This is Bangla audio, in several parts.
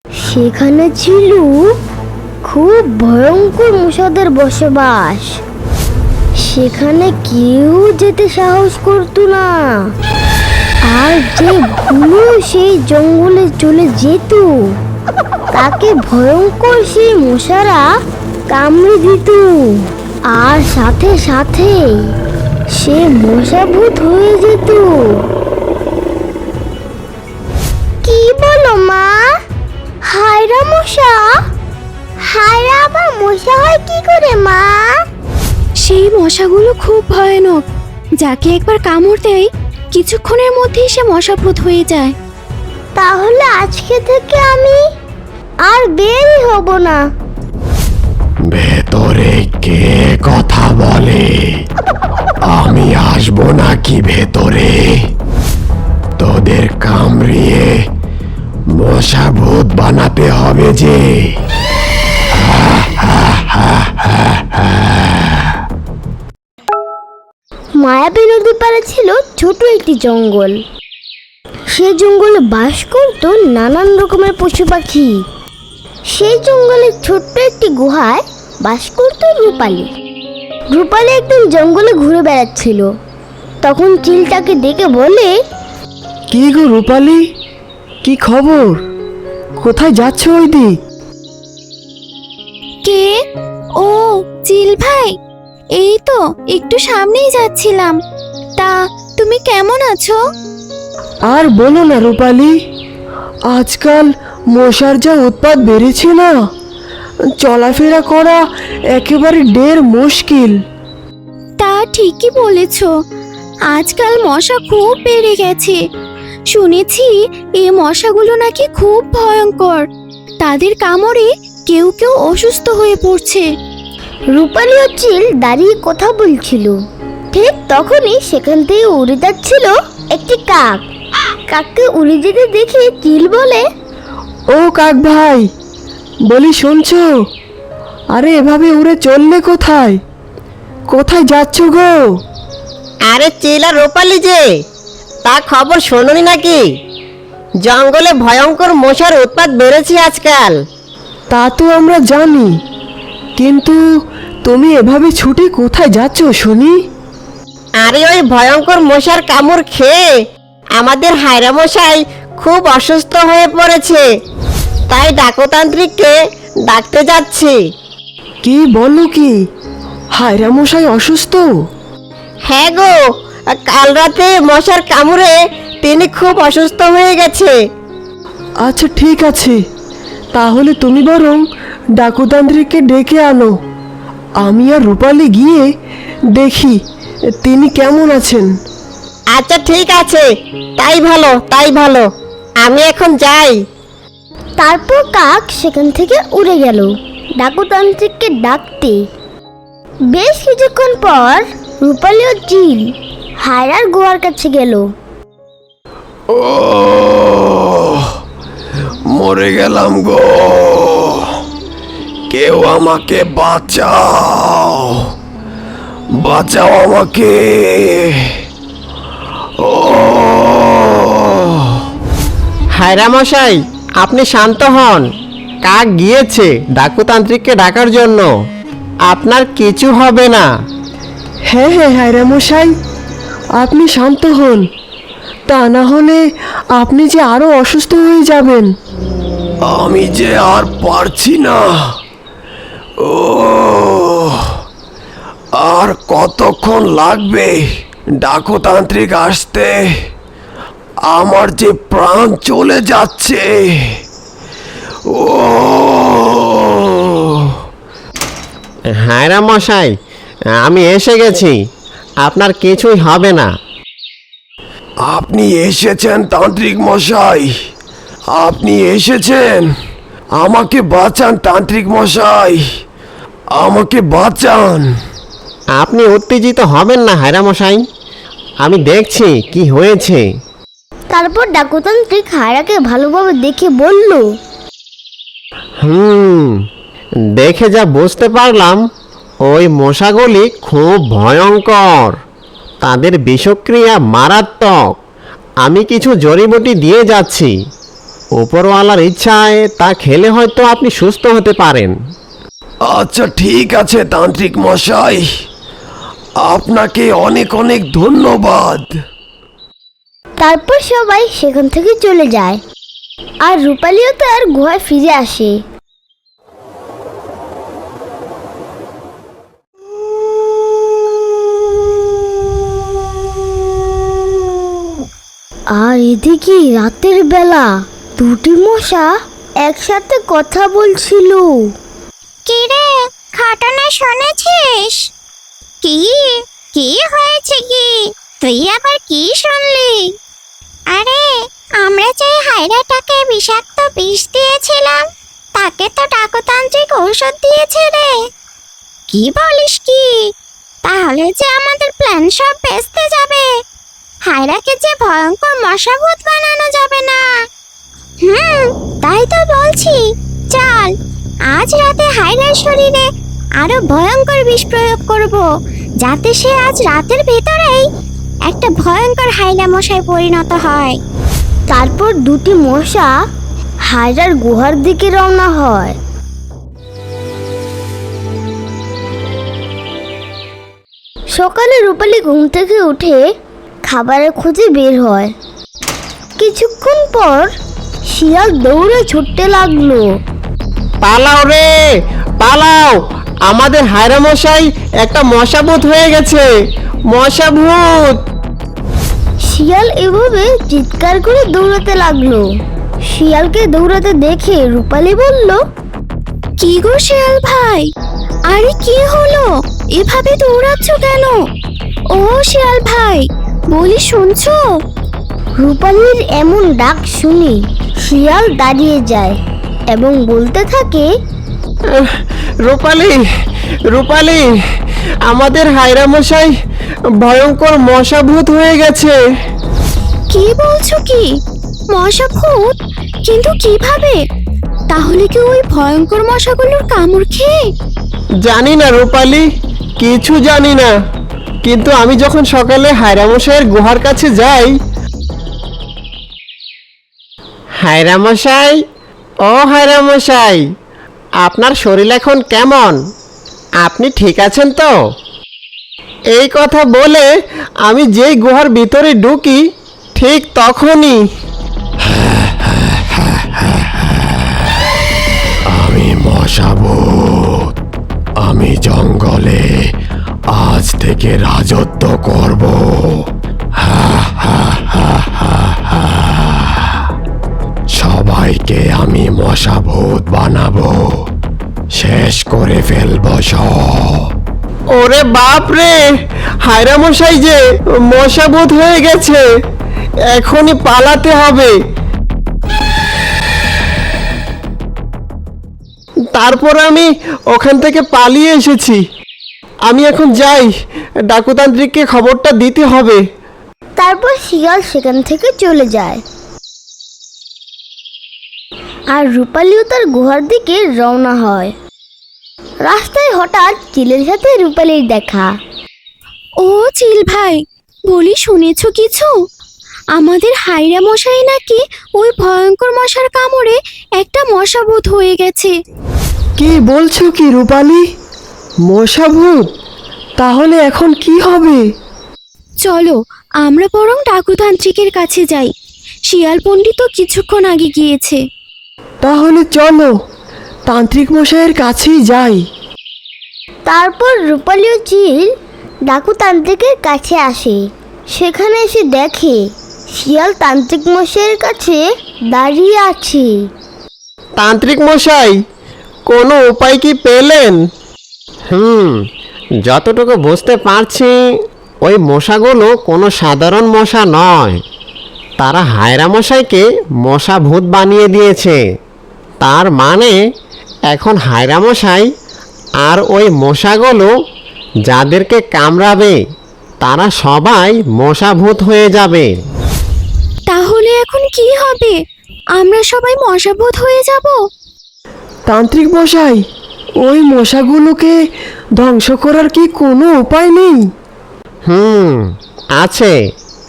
সেখানে ছিল খুব ভয়ঙ্কর মশাদের বসবাস। সেখানে কেউ যেতে সাহস করতো না, আর যে ভুলেও সেই জঙ্গলে চলে যেত তাকে ভয়ঙ্কর সেই মশারা কামড়ে দিত, আর সাথে সাথে সে মশাভূত হয়ে যেত। কি বলো মা? হায়রা মশা? হায়রা আবার মশা হয় কি করে মা? সেই মশাগুলো খুব ভয়ানক। যাকে একবার কামড় দেয় কিছুক্ষণের মধ্যেই সে মশাভূত হয়ে যায়। তাহলে আজকে থেকে আমি আর বেরই হব না। ভেতরে কে কথা বলে? আমি আসবো নাকি ভেতরে? তোদের কামড়িয়ে মশা ভূত বানাতে হবে যে। মায়াবী নদীর পাড়ে ছিল ছোট একটি জঙ্গল। সে জঙ্গলে বাস করত নানান রকমের পশু পাখি। সেই জঙ্গলের ছোট্ট একটি গুহায় বাস করত রূপালী। রূপালী একদিন জঙ্গলে ঘুরে বেড়াচ্ছিল। তখন চিল তাকে ডেকে বলে, কি গো রূপালী, কি খবর? কোথায় যাচ্ছ ওই দিক? কে? ও চিল ভাই, এই তো একটু সামনেই যাচ্ছিলাম। তা তুমি কেমন আছো? আর বলো না রূপালী, আজকাল মশার যা উৎপাত বেড়েছে না, চলাফেরা করা একেবারে ঢের মুশকিল। তা ঠিকই বলেছ, আজকাল মশা খুব বেড়ে গেছে। শুনেছি এই মশাগুলো নাকি খুব ভয়ঙ্কর, তাদের কামড়ে কেউ কেউ অসুস্থ হয়ে পড়ছে। রূপালী ও চিল দাঁড়িয়ে কথা বলছিল। ঠিক তখনই সেখান থেকে উড়ে যাচ্ছিল একটি কাক। কাককে উড়ে যেতে দেখে চিল বলে, ও কাক ভাই, বলি শুনছো? আরে এভাবে উড়ে চললে কোথায়? কোথায় যাচ্ছ গো? আরে চিলা রূপালি যে, তা খবর শোনোনি নাকি? জঙ্গলে ভয়ঙ্কর মশার উৎপাত বেড়েছে আজকাল। তা তো আমরা জানি, কিন্তু তুমি এভাবে ছুটে কোথায় যাচ্ছ শুনি? আরে ওই ভয়ঙ্কর মশার কামড় খেয়ে আমাদের হায়রা মশাই খুব অসুস্থ হয়ে পড়েছে, তাই ডাকতান্ত্রিককে ডাকতে যাচ্ছি। কি বলো কি? হায়রা মশাই অসুস্থ? হ্যাঁ গো, কাল রাতে মশার কামড়ে তিনি খুব অসুস্থ হয়ে গেছে। আচ্ছা ঠিক আছে, তাহলে তুমি বরং ডাকুতান্ত্রিককে ডেকে আনো। আমি আর রূপালী গিয়ে দেখি তিনি কেমন আছেন। আচ্ছা ঠিক আছে, তাই ভালো তাই ভালো, আমি এখন যাই। তারপর কাক সেখান থেকে উড়ে গেল ডাকুতান্ত্রিককে ডাকতে। বেশ কিছুক্ষণ পর রূপালী ও চিল হায়রার গুহার কাছে গেল। ও মরে গেলাম গো, কেউ আমাকে বাঁচাও, বাঁচাও আমাকে। ও হায়রা মশাই, আপনি শান্ত হন। কাক গিয়েছে ডাকুতান্ত্রিককে ডাকার জন্য, আপনার কিছু হবে না। হ্যাঁ হ্যাঁ হায়রা মশাই, আপনি শান্ত হন, তা না হলে আপনি যে আরো অসুস্থ হয়ে যাবেন। আমি যে আর পারছি না। ও আর কতক্ষণ লাগবে ডাকতান্ত্রিক আসতে? আমার যে প্রাণ চলে যাচ্ছে। ও হায়রা মশাই, আমি এসে গেছি, আপনার কিছুই হবে না। আপনি এসেছেন তান্ত্রিক মশাই, আপনি এসেছেন। আমাকে বাঁচান তান্ত্রিক মশাই, আমাকে বাঁচান। আপনি উত্তেজিত হবেন না হায়রা মশাই, আমি দেখছি কি হয়েছে। তারপর ডাকুতান্ত্রিক হায়রাকে ভালোভাবে দেখে বলল, দেখে যা বুঝতে পারলাম, ওই মশাগুলি খুব ভয়ঙ্কর, তাদের বিষক্রিয়া মারাত্মক। আমি কিছু জড়িবুটি দিয়ে যাচ্ছি, উপরওয়ালার ইচ্ছায় তা খেলে হয়তো আপনি সুস্থ হতে পারেন। আচ্ছা ঠিক আছে তান্ত্রিক মশাই, আপনাকে অনেক অনেক ধন্যবাদ। তারপর সবাই সেখান থেকে চলে যায় আর রূপালীও তার গুহায় ফিরে আসে। আর এদিকে রাতের বেলা দুটি মশা একসাথে কথা বলছিল। কি রে ঘটনা শুনেছিস? কি কি হয়েছে কি? তুই আবার কি শুনলি? আরে আমরা যে হায়রাটাকে বিষাক্ত বিষ দিয়েছিলাম তাকে তো ডাকতান্ত্রিক ঔষধ দিয়েছে রে। কি বলিস কি? তাহলে যে আমাদের প্ল্যান সব ভেস্তে যাবে। হায়রাকে যে ভয়ঙ্কর মশাভূত বানানো যাবে না। তাই তো বলছি, চল আজ রাতে হায়রার শরীরে আরো ভয়ঙ্কর বিষ প্রয়োগ করব, যাতে সে আজ রাতের ভেতরেই একটা ভয়ঙ্কর হায়রা মশায় পরিণত হয়। তারপর দুটি মশা হায়রার গুহার দিকে রওনা হয়। সকালে রূপালী ঘুম থেকে উঠে খাবারের খোঁজে বের হয়। কিছুক্ষণ পর শিয়াল দৌড়ে ছুটতে লাগলো। পালাও রে পালাও, আমাদের হায়রা মশাই একটা মশাভূত হয়ে গেছে, মশাভূত। শিয়াল এভাবে চিৎকার করে দৌড়াতে লাগলো। শিয়ালকে দৌড়াতে দেখে রূপালী বলল, কি গো শিয়াল ভাই, আরে কি হলো? এভাবে দৌড়াচ্ছ কেন? ও শিয়াল ভাই, বলি শুনছো? রূপালীর এমন ডাক শুনে শিয়াল দাঁড়িয়ে যায় এবং বলতে থাকে, রূপালী রূপালী, আমাদের হায়রা মশাই ভয়ঙ্কর মশাভূত হয়ে গেছে। কি বলছো কি? মশাভূত? কিন্তু কিভাবে? তাহলে কি ওই ভয়ঙ্কর মশাগুলোর কামড় খেয়ে? জানি না রূপালী, কিছু জানি না, কিন্তু আমি যখন সকালে হায়রা মশাইয়ের গুহার কাছে যাই। হায়রা মশাই, ও হায়রা মশাই, আপনার শরীর এখন কেমন? আপনি ঠিক আছেন তো? এই কথা বলে আমি যেই গুহার ভিতরে ঢুকি ঠিক তখনই আমি মশাভূত, আমি জঙ্গলে আজ থেকে রাজত্ব করব। সবাইকে আমি মশাভূত বানাবো, শেষ করে ফেলবো সব। ওরে বাপ রে, হায়রা মশাই যে মশাভূত হয়ে গেছে, এখনই পালাতে হবে। তারপর আমি ওখান থেকে পালিয়ে এসেছি। আমি এখন যাই, ডাকুতান্ত্রিককে খবরটা দিতে হবে। তারপর শিয়াল সেখান থেকে চলে যায় আর রূপালীও তার গুহার দিকে রওনা হয়। রাস্তায় হঠাৎ চিলের সাথে রূপালীর দেখা। ও চিল ভাই, বলি শুনেছো কিছু? আমাদের হায়রা মশাই নাকি ওই ভয়ঙ্কর মশার কামড়ে একটা মশাভূত হয়ে গেছে। কি বলছো কি রূপালী? মশাভূত? তাহলে এখন কি হবে? চলো আমরা বরং ডাকুতান্ত্রিকের কাছে যাই। শিয়াল পণ্ডিত কিছুক্ষণ আগে গিয়েছে। তাহলে চলো তান্ত্রিক মশাইয়ের কাছেই যাই। তারপর রূপালী ও চিল ডাকুতান্ত্রিকের কাছে আসে। সেখানে এসে দেখে শিয়াল তান্ত্রিক মশাইয়ের কাছে দাঁড়িয়ে আছে। তান্ত্রিক মশাই, কোনো উপায় কি পেলেন? যতটুকু বুঝতে পারছি, ওই মশাগুলো কোনো সাধারণ মশা নয়। তারা হায়রা মশাইকে মশাভূত বানিয়ে দিয়েছে। তার মানে এখন হায়রা মশাই আর ওই মশাগুলো যাদেরকে কামড়াবে তারা সবাই মশাভূত হয়ে যাবে। তাহলে এখন কি হবে? আমরা সবাই মশাভূত হয়ে যাব? তান্ত্রিক মশাই, ওই মশাগুলোকে ধ্বংস করার কি কোনো উপায় নেই? আছে,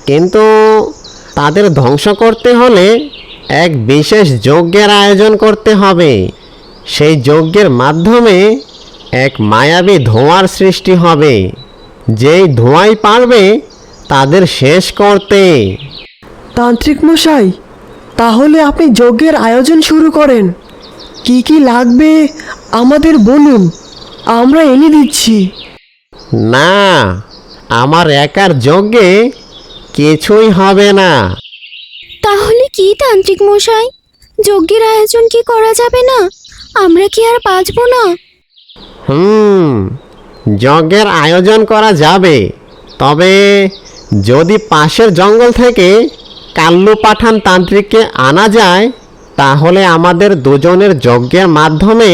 কিন্তু তাদের ধ্বংস করতে হলে এক বিশেষ যজ্ঞের আয়োজন করতে হবে। সেই যজ্ঞের মাধ্যমে এক মায়াবী ধোঁয়ার সৃষ্টি হবে, যেই ধোঁয়াই পারবে তাদের শেষ করতে। তান্ত্রিক মশাই, তাহলে আপনি যজ্ঞের আয়োজন শুরু করেন। কি কি লাগবে আমাদের বলুন, আমরা এনে দিচ্ছি। না, আমার একার যজ্ঞে কিছুই হবে না। তাহলে কি তান্ত্রিক মশাই, যজ্ঞের আয়োজন কি করা যাবে না? আমরা কি আর বাঁচবো না? যজ্ঞের আয়োজন করা যাবে, তবে যদি পাশের জঙ্গল থেকে কাল্লু পাঠান তান্ত্রিককে আনা যায়, তাহলে আমাদের দুজনের যজ্ঞের মাধ্যমে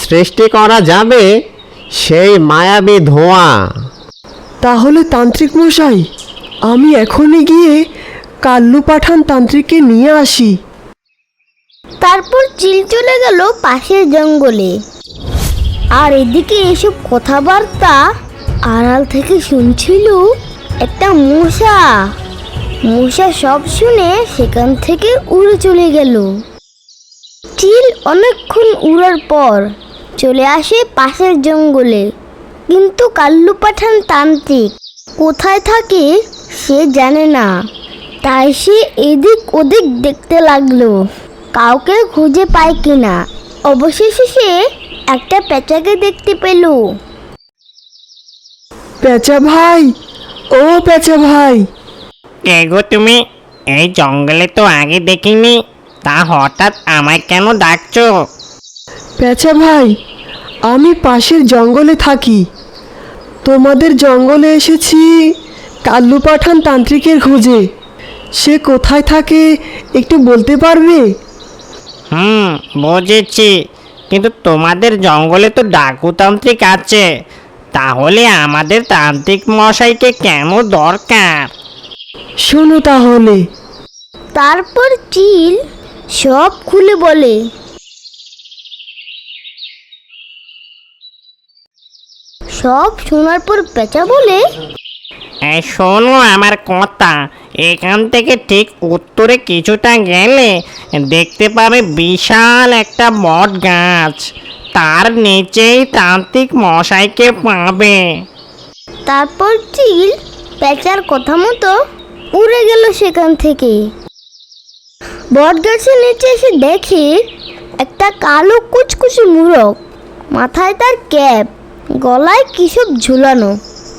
সৃষ্টি করা যাবে সেই মায়াবী ধোঁয়া। তাহলে তান্ত্রিক মশাই, আমি এখনই গিয়ে কাল্লু পাঠান তান্ত্রিককে নিয়ে আসি। তারপর চিল চলে গেল পাশের জঙ্গলে। আর এদিকে এসব কথাবার্তা আড়াল থেকে শুনছিল একটা মশা। মশা সব শুনে সেখান থেকে উড়ে চলে গেল। চিল অনেকক্ষণ উড়ার পর চলে আসে পাশের জঙ্গলে, কিন্তু কাল্লু পাঠান তান্ত্রিক কোথায় থাকে সে জানে না। তাই সে এদিক ওদিক দেখতে লাগলো, কাউকে খুঁজে পায় কিনা। অবশেষে সে একটা পেঁচাকে দেখতে পেল। পেঁচা ভাই, ও পেঁচা ভাই, কে গো তুমি? এই জঙ্গলে তো আগে দেখিনি, তা হঠাৎ আমায় কেন ডাকছো? পেঁচা ভাই, আমি পাশের জঙ্গলে থাকি। তোমাদের জঙ্গলে এসেছি কাল্লু পাঠান তান্ত্রিকের খোঁজে। সে কোথায় থাকে একটু বলতে পারবে? বুঝেছি, কিন্তু তোমাদের জঙ্গলে তো ডাকুতান্ত্রিক আছে, তাহলে আমাদের তান্ত্রিক মশাইকে কেন দরকার? শোনো তাহলে। তারপর চিল সব খুলে বলে। সব শোনার পর পেঁচা বলে, এই শোনো আমার কথা, এখান থেকে ঠিক উত্তরে কিছুটা গেলে দেখতে পাবে বিশাল একটা বট গাছ, তার নিচেই তান্ত্রিক মশাইকে পাবে। তারপর চিল পেঁচার কথা মতো উড়ে গেল সেখান থেকে। বট গাছের নিচে এসে দেখে একটা কালো কুচকুচে মুরগ, মাথায় তার ক্যাপ, গলায় কিসব ঝুলানো,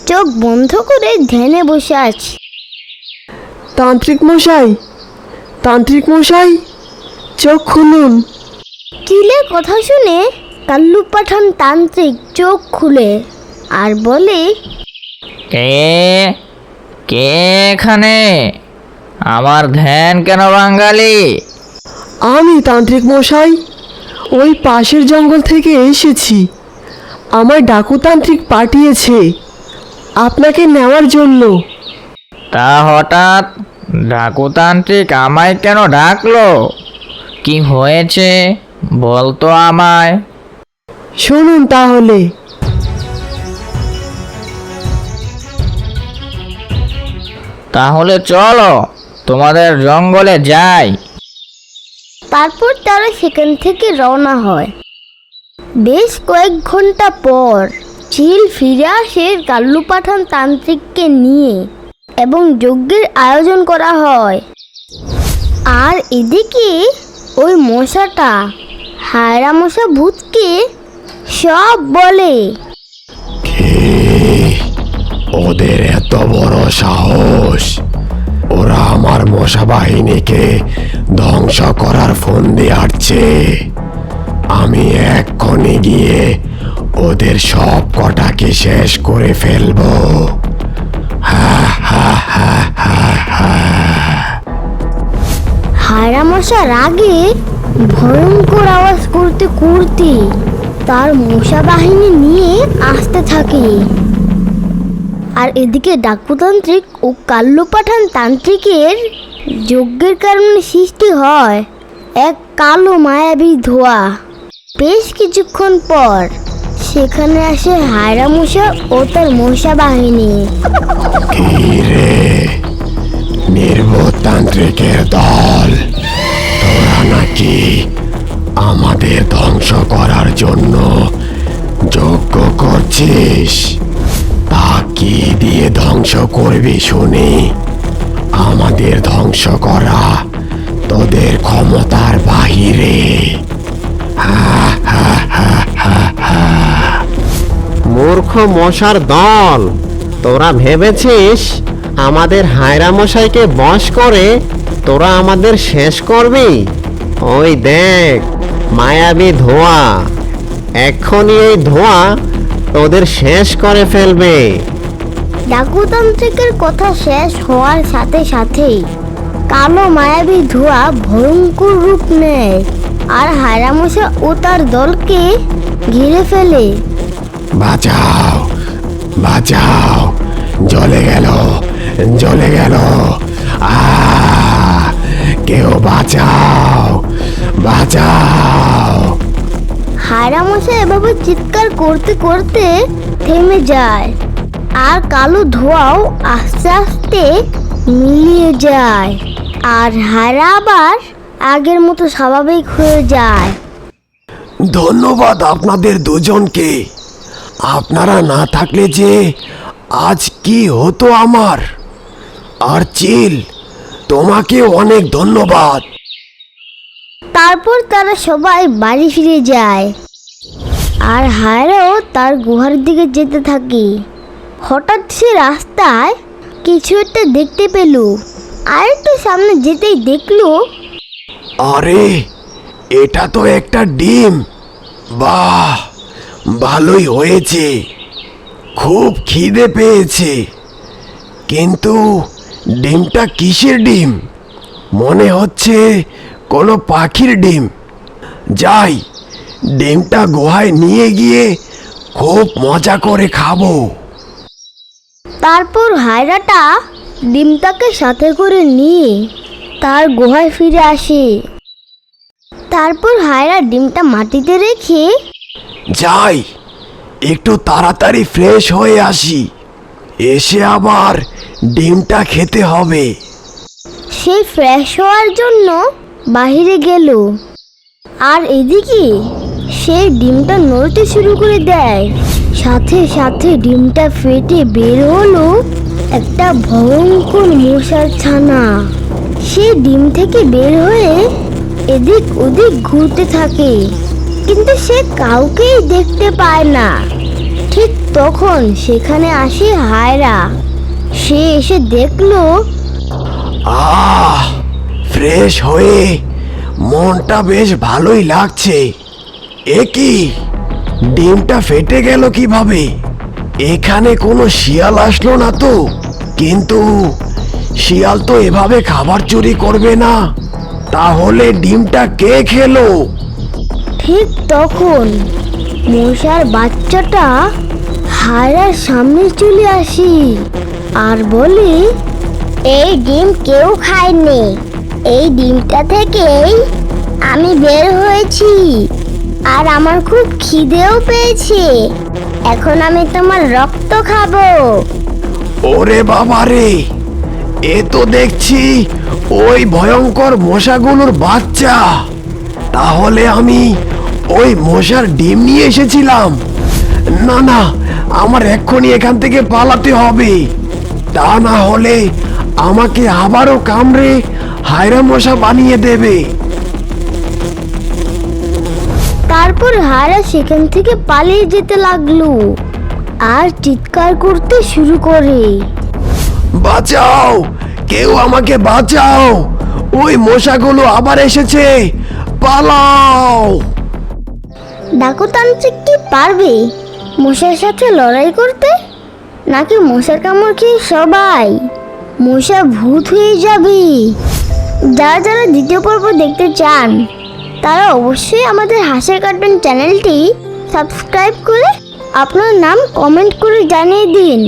চোখ বন্ধ করে ধ্যানে বসে আছে। তান্ত্রিক মশাই, তান্ত্রিক মশাই, চোখ খুলুন। চিলের কথা শুনে কাল্লু পাঠান তান্ত্রিক চোখ খুলে আর বলে, কে কে এখানে? আমার ধ্যান কেন বাঙালি? আমি তান্ত্রিক মশাই, ওই পাশের জঙ্গল থেকে এসেছি। আমার ডাকুতান্ত্রিক পাঠিয়েছে আপনাকে নেওয়ার জন্য। তা হঠাৎ ডাকুতান্ত্রিক আমায় কেন ডাকলো? কি হয়েছে বলতো আমায়। শুনুন তাহলে। তাহলে চলো তোমাদের জঙ্গলে যাই। তারপর তারা সেখান থেকে রওনা হয়। বেশ কয়েক ঘন্টা পর চিল ফিরে আসে কাল্লু পাঠান তান্ত্রিককে নিয়ে এবং যজ্ঞের আয়োজন করা হয়। আর এদিকে ওই মশাটা হায়রা মশা ভূতকে সব বলে। কি ওদের এত বড় সাহস! ওরা আমার মশা বাহিনীকে ধ্বংস করার ফন্দি আটছে। আমি এক্ষুনি গিয়ে ওদের সব কটাকে শেষ করে ফেলবো। হা হা হা হা হা। হায়রা মশা রাগে ভয়ঙ্কর আওয়াজ করতে করতে তার মশা বাহিনী নিয়ে আসতে থাকে। আর এদিকে ডাকুতান্ত্রিক ও কাল্লু পাঠান তান্ত্রিকের যজ্ঞের কারণে সৃষ্টি হয় এক কালো মায়াবী ধোঁয়া। বেশ কিছুক্ষণ পর সেখানে আসে হায়রা মশা ও তার মশা বাহিনী। কি রে, নির্বোধ তান্ত্রিকের দল, নাকি আমাদের ধ্বংস করার জন্য যজ্ঞ করছিস? তা কি দিয়ে ধ্বংস করবি শুনি? আমাদের ধ্বংস করা তোদের ক্ষমতার বাহিরে। মূর্খ মশার দল, তোরা ভেবেছিস আমাদের হায়রা মশাইকে বশ করে তোরা আমাদের শেষ করবি? ওই দেখ মায়াবী ধোঁয়া, এক্ষুনি এই ধোঁয়া তোদের শেষ করে ফেলবে। ডাকুতান্ত্রিকের কথা শেষ হওয়ার সাথে সাথেই কালো মায়াবী ধোঁয়া ভয়ঙ্কর রূপ নেয় আর হায়রামশা ও তার দলকে ঘিরে ফেলে। বাঁচাও, বাঁচাও, জ্বলে গেল, জ্বলে গেল। কেউ বাঁচাও, বাঁচাও। হায়রামশা এভাবে চিৎকার করতে করতে থেমে যায় আর কালো ধোঁয়াও আস্তে আস্তে মিলিয়ে যায় আর হায়রা আবার আগের মতো স্বাভাবিক হয়ে যায়। ধন্যবাদ আপনাদের দুজনকে। আপনারা না থাকলে যে আজ কি হতো আমার। আর চিল, তোমাকে অনেক ধন্যবাদ। তারপর তারা সবাই বাড়ি ফিরে যায় আর হায়রাও তার গুহার দিকে যেতে থাকে। হঠাৎ সে রাস্তায় কিছু একটা দেখতে পেল আর একটু সামনে যেতেই দেখলো আরে, এটা তো একটা ডিম। বাহ, ভালোই হয়েছে। খুব খিদে পেয়েছে, কিন্তু ডিমটা কিসের ডিম? মনে হচ্ছে কোনো পাখির ডিম। যাই, ডিমটা গুহায় নিয়ে গিয়ে খুব মজা করে খাবো। তারপর হায়রাটা ডিমটাকে সাথে করে নিয়ে তার গুহায় ফিরে আসে। তারপর হায়রা ডিমটা মাটিতে রেখে যাই, একটু তাড়াতাড়ি ফ্রেশ হয়ে আসি, এসে আবার ডিমটা খেতে হবে। সে ফ্রেশ হওয়ার জন্য বাইরে গেল আর এদিকে সে ডিমটা নড়তে শুরু করে দেয়। সাথে সাথে ডিমটা ফেটে বের হলো একটা ভয়ঙ্কর মশার ছানা। সে ডিম থেকে বের হয়ে এদিক ওদিক ঘুরতে থাকে, কিন্তু সে কাউকেই দেখতে পায় না। ঠিক তখন সেখানে আসে হায়রা। সে এসে দেখলো ফ্রেশ হয়ে মনটা বেশ ভালোই লাগছে। এ কি, ডিমটা ফেটে গেল কিভাবে? এখানে কোনো শিয়াল আসলো না তো? কিন্তু শিয়াল তো এভাবে খাবার চুরি করবে না। তাহলে ডিমটা কে খেলো? ঠিক তখন মশার বাচ্চাটা হায়রার সামনে চলে আসি আর বলে, এই ডিম কেউ খায়নি। এই ডিমটা থেকেই আমি বের হয়েছি আর আমার খুব খিদেও পেয়েছে। এখন আমি তোমার রক্ত খাবো। ওরে বাবা রে, এ তো দেখছি ওই ভয়ঙ্কর মশাগুলোর বাচ্চা। তাহলে আমি ওই মশার ডিম নিয়ে এসেছিলাম। না না, আমার এক্ষুনি এখান থেকে পালাতে হবে। তা না হলে আমাকে আবারও কামড়ে হায়রা মশা বানিয়ে দেবে। তারপর হায়রা সেখান থেকে পালিয়ে যেতে লাগলো আর চিৎকার করতে শুরু করে, বাঁচাও, কেউ আমাকে বাঁচাও, ওই মশাগুলো আবার এসেছে, পালাও। ডাকুতান্ত্রিক কি পারবে মশার সাথে লড়াই করতে? নাকি মশার কামড় খেয়ে সবাই মশা ভূত হয়ে যাবে? যারা যারা দ্বিতীয় পর্ব দেখতে চান তারা অবশ্যই আমাদের হাসির কার্টুন চ্যানেলটি সাবস্ক্রাইব করে আপনার নাম কমেন্ট করে জানিয়ে দিন।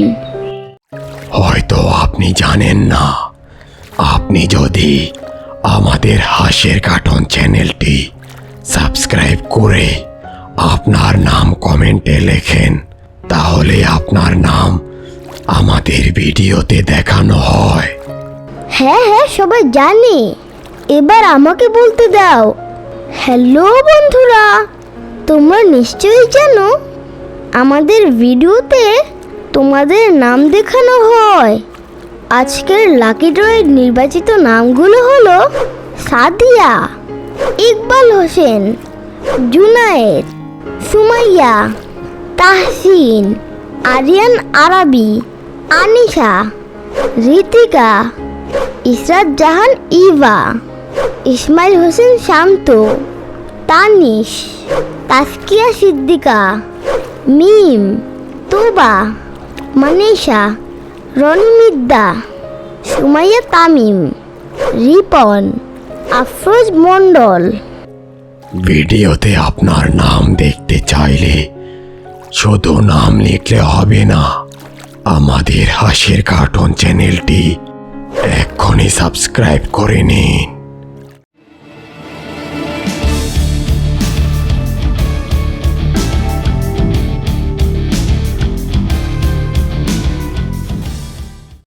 হয়তো আপনি জানেন না, আপনি যদি আমাদের হাসির কার্টুন চ্যানেলটি সাবস্ক্রাইব করে আপনার নাম কমেন্টে লেখেন, তাহলে আপনার নাম আমাদের ভিডিওতে দেখানো হয়। হ্যাঁ হ্যাঁ, সবাই জানে। এবার আমাকে বলতে দাও। হ্যালো বন্ধুরা, তোমরা নিশ্চয়ই জানো আমাদের ভিডিওতে তোমাদের নাম দেখানো হয়। আজকের লাকি ড্রয়ের নির্বাচিত নামগুলো হলো সাদিয়া, ইকবাল হোসেন, জুনায়েদ, সুমাইয়া, তাহসিন, আরিয়ান আরাবি, আনিশা, ঋতিকা, ইসরাত জাহান ইভা, ইসমাইল হোসেন শান্ত, তানিশ, তাসকিয়া সিদ্দিকা, মিম, তোবা, মানিশা, রনিমিদ্দা, সুমাইয়া তামিম, রিপন, আফরোজ মণ্ডল। ভিডিওতে আপনার নাম দেখতে চাইলে শুধু নাম লিখলে হবে না, আমাদের হাসির কার্টুন চ্যানেলটি এক্ষুনি সাবস্ক্রাইব করে নিন।